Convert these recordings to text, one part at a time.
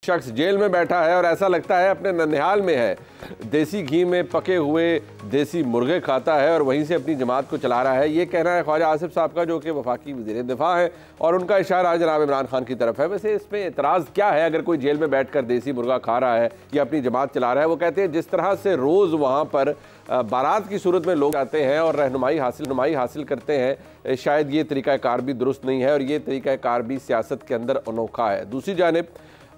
शख्स जेल में बैठा है और ऐसा लगता है अपने ननिहाल में है, देसी घी में पके हुए देसी मुर्गे खाता है और वहीं से अपनी जमात को चला रहा है। ये कहना है ख्वाजा आसिफ साहब का, जो कि वफाकी वज़ीर दिफा है, और उनका इशारा जनाब इमरान खान की तरफ है। वैसे इसमें एतराज़ क्या है अगर कोई जेल में बैठकर देसी मुर्गा खा रहा है या अपनी जमात चला रहा है? वो कहते हैं जिस तरह से रोज़ वहाँ पर बारात की सूरत में लोग आते हैं और रहनुमाई हासिल करते हैं, शायद ये तरीक़ाकार भी दुरुस्त नहीं है और ये तरीक़ाकार भी सियासत के अंदर अनोखा है। दूसरी जानिब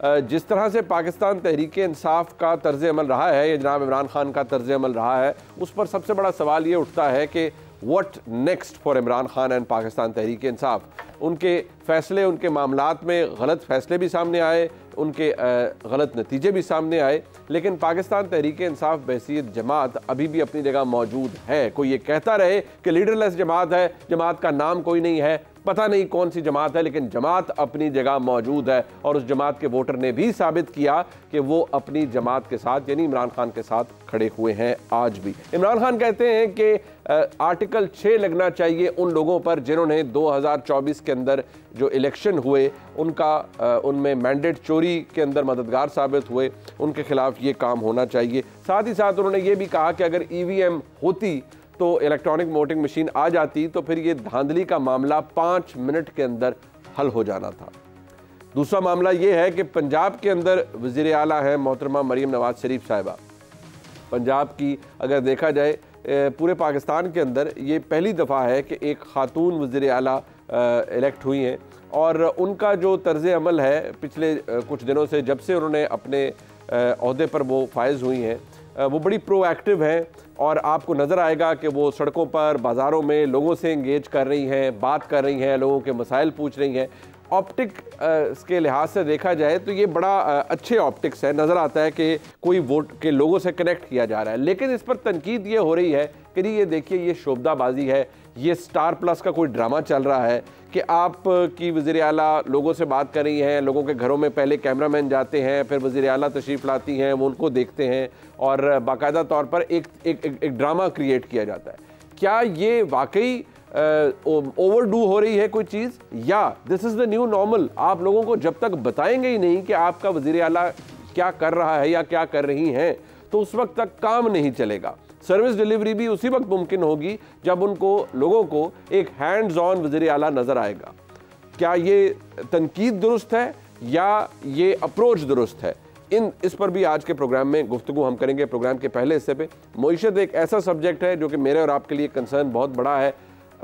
जिस तरह से पाकिस्तान तहरीक इंसाफ का तर्ज़ अमल रहा है या जनाब इमरान खान का तर्ज़ अमल रहा है, उस पर सबसे बड़ा सवाल ये उठता है कि what next for Imran Khan and Pakistan Tehreek Insaf. उनके फ़ैसले, उनके मामलात में गलत फ़ैसले भी सामने आए, उनके गलत नतीजे भी सामने आए, लेकिन पाकिस्तान तहरीक इंसाफ बहसीत जमात अभी भी अपनी जगह मौजूद है। कोई ये कहता रहे कि लीडरलेस जमात है, जमात का नाम कोई नहीं है, पता नहीं कौन सी जमात है, लेकिन जमात अपनी जगह मौजूद है और उस जमात के वोटर ने भी साबित किया कि वो अपनी जमात के साथ यानी इमरान खान के साथ खड़े हुए हैं आज भी। इमरान खान कहते हैं कि आर्टिकल 6 लगना चाहिए उन लोगों पर जिन्होंने 2024 के अंदर जो इलेक्शन हुए उनमें मैंडेट चोरी के अंदर मददगार साबित हुए, उनके खिलाफ ये काम होना चाहिए। साथ ही साथ उन्होंने ये भी कहा कि अगर EVM होती तो इलेक्ट्रॉनिक वोटिंग मशीन आ जाती तो फिर ये धांधली का मामला 5 मिनट के अंदर हल हो जाना था। दूसरा मामला ये है कि पंजाब के अंदर वज़ीर आला है मोहतरमा मरीम नवाज शरीफ साहिबा। पंजाब की अगर देखा जाए पूरे पाकिस्तान के अंदर ये पहली दफ़ा है कि एक खातून वज़ीर आला इलेक्ट हुई हैं और उनका जो तर्ज़ अमल है पिछले कुछ दिनों से, जब से उन्होंने अपने अहदे पर वो फायज़ हुई हैं, वो बड़ी प्रोएक्टिव हैं और आपको नज़र आएगा कि वो सड़कों पर, बाज़ारों में लोगों से इंगेज कर रही हैं, बात कर रही हैं, लोगों के मसाइल पूछ रही हैं। ऑप्टिक के लिहाज से देखा जाए तो ये बड़ा अच्छे ऑप्टिक्स है, नज़र आता है कि कोई वोट के लोगों से कनेक्ट किया जा रहा है। लेकिन इस पर तनकीद ये हो रही है कि ये देखिए ये शोबदाबाजी है, ये स्टार प्लस का कोई ड्रामा चल रहा है कि आप की वज़ीर आला लोगों से बात कर रही हैं, लोगों के घरों में पहले कैमरामैन जाते हैं, फिर वज़ीर आला तशरीफ़ लाती हैं, वो उनको देखते हैं और बाकायदा तौर पर एक ड्रामा क्रिएट किया जाता है। क्या ये वाकई ओवरडू हो रही है कोई चीज़, या this is the new normal? आप लोगों को जब तक बताएंगे ही नहीं कि आपका वज़ीर आला क्या कर रहा है या क्या कर रही हैं, तो उस वक्त तक काम नहीं चलेगा। सर्विस डिलीवरी भी उसी वक्त मुमकिन होगी जब लोगों को एक हैंड्स ऑन वज़ीर आला नज़र आएगा। क्या ये तनकीद दुरुस्त है या ये अप्रोच दुरुस्त है? इस पर भी आज के प्रोग्राम में गुफ्तगू हम करेंगे। प्रोग्राम के पहले हिस्से पे मईशत एक ऐसा सब्जेक्ट है जो कि मेरे और आपके लिए कंसर्न बहुत बड़ा है।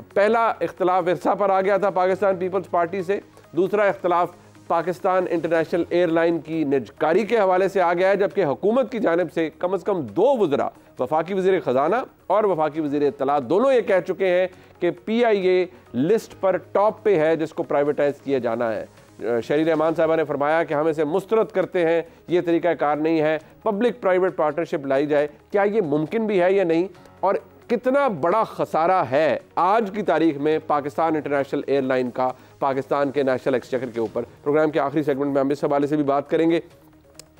पहला इख्तलाफ विरसा पर आ गया था पाकिस्तान पीपल्स पार्टी से, दूसरा इख्तलाफ पाकिस्तान इंटरनेशनल एयरलाइन की निजकारी के हवाले से आ गया है, जबकि हुकूमत की जानिब से कम से कम 2 वज़रा, वफाकी वज़ीर ख़जाना और वफाकी वज़ीर इत्तलात, दोनों ये कह चुके हैं कि PIA लिस्ट पर टॉप पे है जिसको प्राइवेटाइज किया जाना है। शहरी रहमान साहबा ने फरमाया कि हम इसे मुस्तरद करते हैं, ये तरीक़ाकार नहीं है, पब्लिक प्राइवेट पार्टनरशिप लाई जाए। क्या ये मुमकिन भी है या नहीं, और कितना बड़ा खसारा है आज की तारीख में पाकिस्तान इंटरनेशनल एयरलाइन का पाकिस्तान के नेशनल एक्सचेकर के ऊपर? प्रोग्राम के आखिरी सेगमेंट में हम इस हवाले से भी बात करेंगे।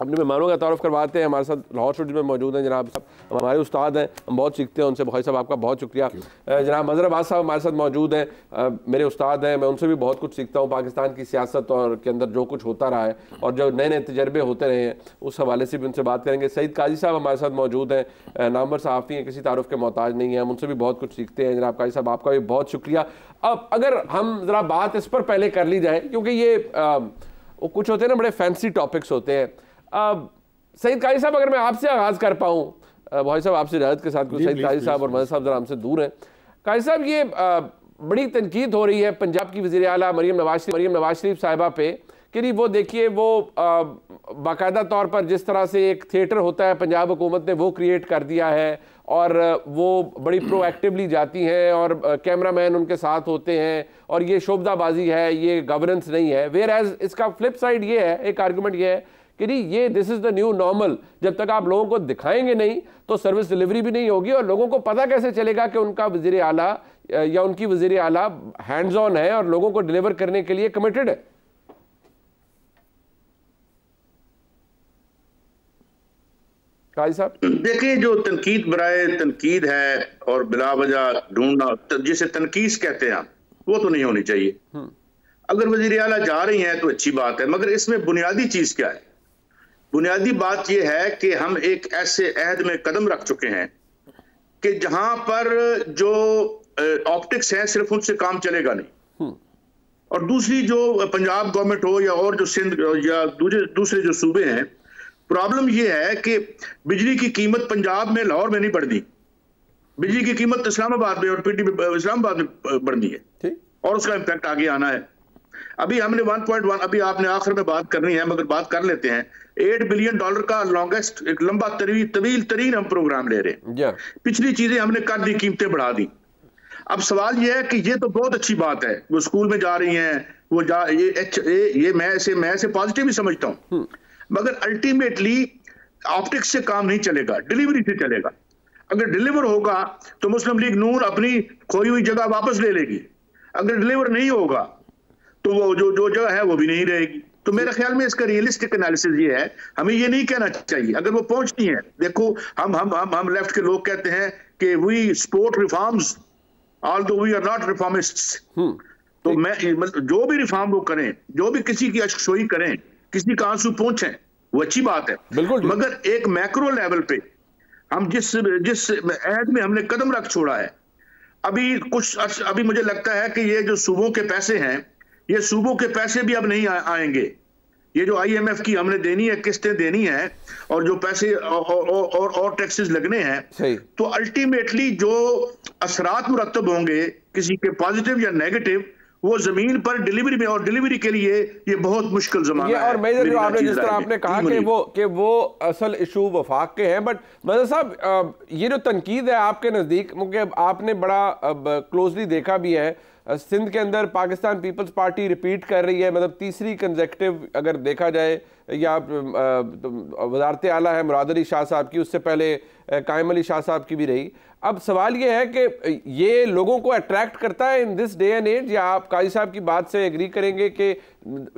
अपने मेहमानों का तारुफ करवाते हैं। हमारे साथ लाहौर स्टूडियो में मौजूद हैं जनाब साहब, हमारे उस्ताद हैं, हम बहुत सीखते हैं उनसे। भाई साहब आपका बहुत शुक्रिया। जनाब मज़हर अब्बास साहब हमारे साथ मौजूद हैं, मेरे उस्ताद हैं, मैं उनसे भी बहुत कुछ सीखता हूँ पाकिस्तान की सियासत और के अंदर जो कुछ होता रहा है और जो नए नए तजर्बे होते रहे हैं उस हवाले से भी उनसे बात करेंगे। सईद काजी साहब हमारे साथ मौजूद हैं, नामवर सहाफ़ी हैं, किसी तारुफ के मोहताज नहीं है, हम उनसे भी बहुत कुछ सीखते हैं। जनाब काजी साहब आपका भी बहुत शुक्रिया। अब अगर हम ज़रा बात इस पर पहले कर ली जाए, क्योंकि ये कुछ होते हैं ना बड़े फैंसी टॉपिक्स होते हैं। सईद काजी साहब अगर मैं आपसे आगाज़ कर पाऊँ, भाई साहब आपसे इजाज़त के साथ, सईद काजी साहब और मज़हर साहब ज़रा हमसे दूर हैं। काजी साहब ये बड़ी तनकीद हो रही है पंजाब की वज़ीर आला मरीम नवाज शरीफ साहिबा पे कि नहीं, वो देखिए वो बाकायदा तौर पर जिस तरह से एक थिएटर होता है पंजाब हुकूमत ने वो क्रिएट कर दिया है और वो बड़ी प्रोएक्टिवली जाती हैं और कैमरामैन उनके साथ होते हैं और ये शोबदाबाजी है, ये गवर्नेंस नहीं है। वेयर एज इसका फ्लिप साइड ये है, एक आर्गूमेंट ये है कि नहीं ये this is the new normal. जब तक आप लोगों को दिखाएंगे नहीं तो सर्विस डिलीवरी भी नहीं होगी और लोगों को पता कैसे चलेगा कि उनका वज़ीर आला या उनकी वज़ीर आला हैंड्स ऑन है और लोगों को डिलीवर करने के लिए कमिटेड है। काजी साहब देखिए, जो तनकीद बराए तनकीद है और बिला वजह ढूंढना जिसे तनकीस कहते हैं वो तो नहीं होनी चाहिए। अगर वज़ीर आला जा रही हैं तो अच्छी बात है, मगर इसमें बुनियादी चीज क्या है? बुनियादी बात यह है कि हम एक ऐसे अहद में कदम रख चुके हैं कि जहां पर जो ऑप्टिक्स हैं सिर्फ उनसे काम चलेगा नहीं, और दूसरी जो पंजाब गवर्नमेंट हो या और जो सिंध या दूसरे जो सूबे हैं, प्रॉब्लम यह है कि बिजली की कीमत पंजाब में, लाहौर में नहीं बढ़नी, बिजली की कीमत इस्लामाबाद में और पीटी इस्लामाबाद में बढ़नी है और उसका इम्पैक्ट आगे आना है। अभी हमने 1.1, अभी आपने आखिर में बात करनी है मगर बात कर लेते हैं, $8 बिलियन का लॉन्गेस्ट, एक लंबा तवील तरीन हम प्रोग्राम ले रहे हैं। पिछली चीजें हमने कर दी, कीमतें बढ़ा दी। अब सवाल यह है कि ये तो बहुत अच्छी बात है, वो स्कूल में जा रही हैं, वो ये मैं इसे पॉजिटिव ही समझता हूं, मगर अल्टीमेटली ऑप्टिक्स से काम नहीं चलेगा, डिलीवरी से चलेगा। अगर डिलीवर होगा तो मुस्लिम लीग नून अपनी खोई हुई जगह वापस ले लेगी, अगर डिलीवर नहीं होगा तो वो जो जगह है वो भी नहीं रहेगी। तो मेरे ख्याल में इसका रियलिस्टिक एनालिसिस ये है, हमें ये नहीं कहना चाहिए अगर वो पहुंचती है। देखो हम लेफ्ट के लोग कहते हैं कि we support reforms although we are not reformists. तो मैं जो भी रिफॉर्म वो करें, जो भी किसी की अश्कशोई करें, किसी का आंसू पहुंचे, वो अच्छी बात है, मगर एक मैक्रो लेवल पे हम जिस अहद में हमने कदम रख छोड़ा है, अभी मुझे लगता है कि ये जो सूबों के पैसे हैं, ये सूबों के पैसे भी अब नहीं आएंगे। ये जो IMF की हमने देनी है, किस्तें देनी है, और जो पैसे और टैक्सेस लगने हैं, तो अल्टीमेटली जो असरात मुरत्तब होंगे किसी के पॉजिटिव या नेगेटिव, वो जमीन पर डिलीवरी में, और डिलीवरी के लिए ये बहुत मुश्किल ज़माना है। और मेजर जो आपने जिस तरह आपने कहा कि वो असल इशू वफाक के हैं, बट मदर साहब ये जो तनकीद है आपके नज़दीक, क्योंकि आपने बड़ा क्लोजली देखा भी है, सिंध के अंदर पाकिस्तान पीपल्स पार्टी रिपीट कर रही है, मतलब तीसरी कंसेक्टिव अगर देखा जाए, या वज़ारत आला है मुराद अली शाह साहब की, उससे पहले कायम अली शाह साहब की भी रही। अब सवाल ये है कि ये लोगों को अट्रैक्ट करता है in this day and age, या आप काजी साहब की बात से एग्री करेंगे कि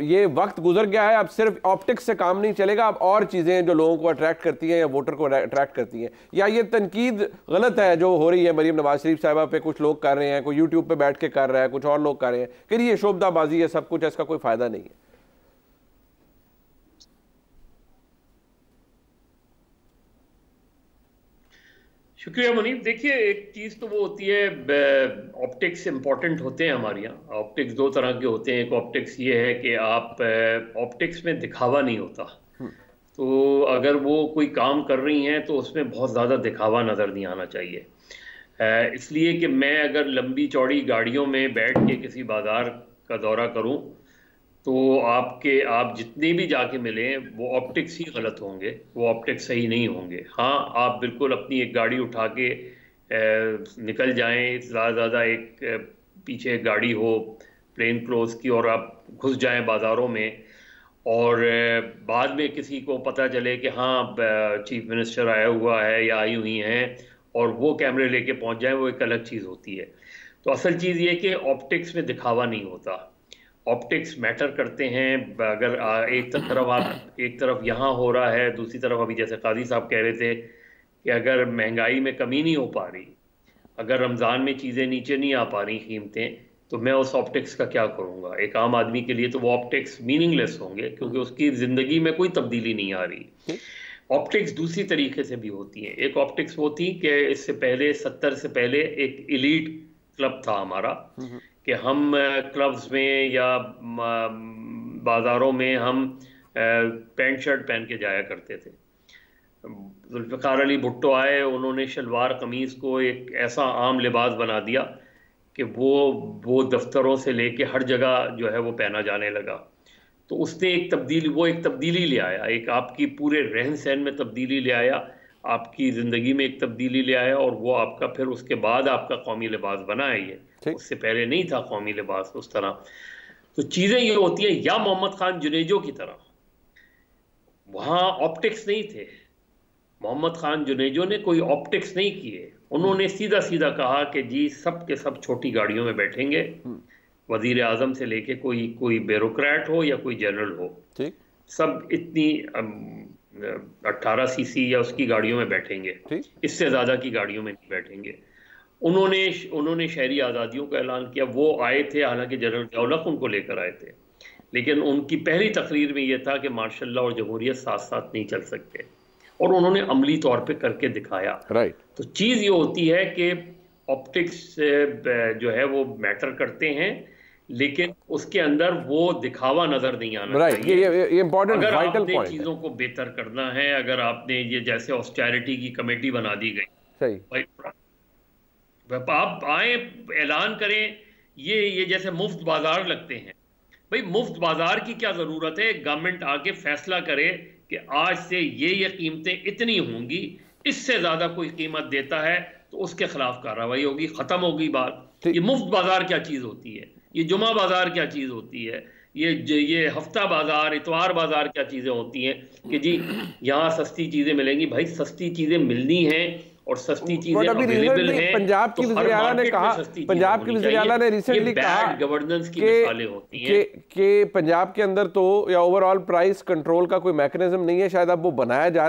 ये वक्त गुजर गया है, अब सिर्फ ऑप्टिक्स से काम नहीं चलेगा, अब और चीज़ें जो लोगों को अट्रैक्ट करती हैं या वोटर को अट्रैक्ट करती हैं, या ये तनकीद गलत है जो हो रही है मरीम नवाज शरीफ साहिबा पे, कुछ लोग कर रहे हैं, कोई यूट्यूब पे बैठ के कर रहा है, कुछ और लोग कर रहे हैं कि ये शोबदाबाजी है, सब कुछ है, इसका कोई फ़ायदा नहीं है? शुक्रिया मुनीब। देखिए, एक चीज़ तो वो होती है, ऑप्टिक्स इम्पॉर्टेंट होते हैं हमारे यहाँ। ऑप्टिक्स दो तरह के होते हैं। एक ऑप्टिक्स ये है कि आप ऑप्टिक्स में दिखावा नहीं होता, तो अगर वो कोई काम कर रही हैं तो उसमें बहुत ज़्यादा दिखावा नज़र नहीं आना चाहिए। इसलिए कि मैं अगर लंबी चौड़ी गाड़ियों में बैठ के किसी बाज़ार का दौरा करूँ तो आप जितने भी जाके मिलें वो ऑप्टिक्स ही गलत होंगे, वो ऑप्टिक्स सही नहीं होंगे। हाँ, आप बिल्कुल अपनी एक गाड़ी उठा के निकल जाएं, ज़्यादा एक पीछे एक गाड़ी हो प्लेन क्लोज की, और आप घुस जाएं बाज़ारों में, और बाद में किसी को पता चले कि हाँ चीफ मिनिस्टर आया हुआ है या आई हुई हैं, और वो कैमरे लेके पहुंच जाएं, वो एक अलग चीज़ होती है। तो असल चीज़ ये कि ऑप्टिक्स में दिखावा नहीं होता, ऑप्टिक्स मैटर करते हैं। अगर एक तरफ यहाँ हो रहा है, दूसरी तरफ अभी जैसे काजी साहब कह रहे थे कि अगर महंगाई में कमी नहीं हो पा रही, अगर रमज़ान में चीज़ें नीचे नहीं आ पा रही कीमतें, तो मैं उस ऑप्टिक्स का क्या करूँगा? एक आम आदमी के लिए तो वो ऑप्टिक्स मीनिंगलेस होंगे, क्योंकि उसकी ज़िंदगी में कोई तब्दीली नहीं आ रही। ऑप्टिक्स दूसरी तरीके से भी होती हैं। एक ऑप्टिक्स वो थी कि इससे पहले 70 से पहले एक एलीट क्लब था हमारा, कि हम क्लब्स में या बाज़ारों में हम पैंट शर्ट पहन के जाया करते थे। जुल्फ़िकार अली भुट्टो आए, उन्होंने शलवार कमीज़ को एक ऐसा आम लिबास बना दिया कि वो दफ्तरों से लेके हर जगह जो है वो पहना जाने लगा। तो उसने एक तब्दीली ले आया, एक आपकी पूरे रहन सहन में तब्दीली ले आया, आपकी ज़िंदगी में एक तब्दीली ले आया, और वो आपका फिर उसके बाद आपका कौमी लिबास बना है। ये उससे पहले नहीं था कौमी लिबास उस तरह। तो चीज़ें ये होती हैं, या मोहम्मद खान जुनेजो की तरह, वहाँ ऑप्टिक्स नहीं थे। मोहम्मद खान जुनेजो ने कोई ऑप्टिक्स नहीं किए, उन्होंने सीधा सीधा कहा कि जी सब के सब छोटी गाड़ियों में बैठेंगे, वजीर आजम से लेके कोई ब्यूरोक्रेट हो या कोई जनरल हो, सब इतनी 18 सीसी या उसकी गाड़ियों में बैठेंगे, इससे ज़्यादा की गाड़ियों में नहीं बैठेंगे। उन्होंने शहरी आज़ादियों का ऐलान किया। वो आए थे, हालांकि जनरल ज़ियाउल हक़ उनको लेकर आए थे, लेकिन उनकी पहली तकरीर में यह था कि मार्शल लॉ और जमहूरियत साथ साथ नहीं चल सकते, और उन्होंने अमली तौर पे करके दिखाया। राइट। तो चीज़ ये होती है कि ऑप्टिक्स जो है वो मैटर करते हैं, लेकिन उसके अंदर वो दिखावा नजर नहीं आना चाहिए। ये इंपॉर्टेंट अगर वाइटल आपने पॉइंट चीज़ों को बेहतर करना है, अगर आपने ये जैसे ऑस्टेरिटी की कमेटी बना दी गई, सही, आप आए ऐलान करें, ये जैसे मुफ्त बाजार लगते हैं, भाई मुफ्त बाजार की क्या जरूरत है? गवर्नमेंट आके फैसला करे कि आज से ये कीमतें इतनी होंगी, इससे ज्यादा कोई कीमत देता है तो उसके खिलाफ कार्रवाई होगी, खत्म होगी बात। ये मुफ्त बाजार क्या चीज होती है? ये जुमा बाजार क्या चीज होती है? ये हफ्ता बाजार, इतवार बाजार क्या चीजें होती हैं कि जी यहाँ सस्ती चीजें मिलेंगी? भाई सस्ती चीजें मिलनी हैं और सस्ती चीजें अवेलेबल हैं। पंजाब की वज़ीर आला ने कहा, पंजाब की वज़ीर आला ने रिसेंटली कहा गवर्नेंस की मिसालें होती हैं कि पंजाब के अंदर तो या ओवरऑल प्राइस कंट्रोल का कोई मैकेनिज्म नहीं है, शायद अब वो बनाया जा रहा है।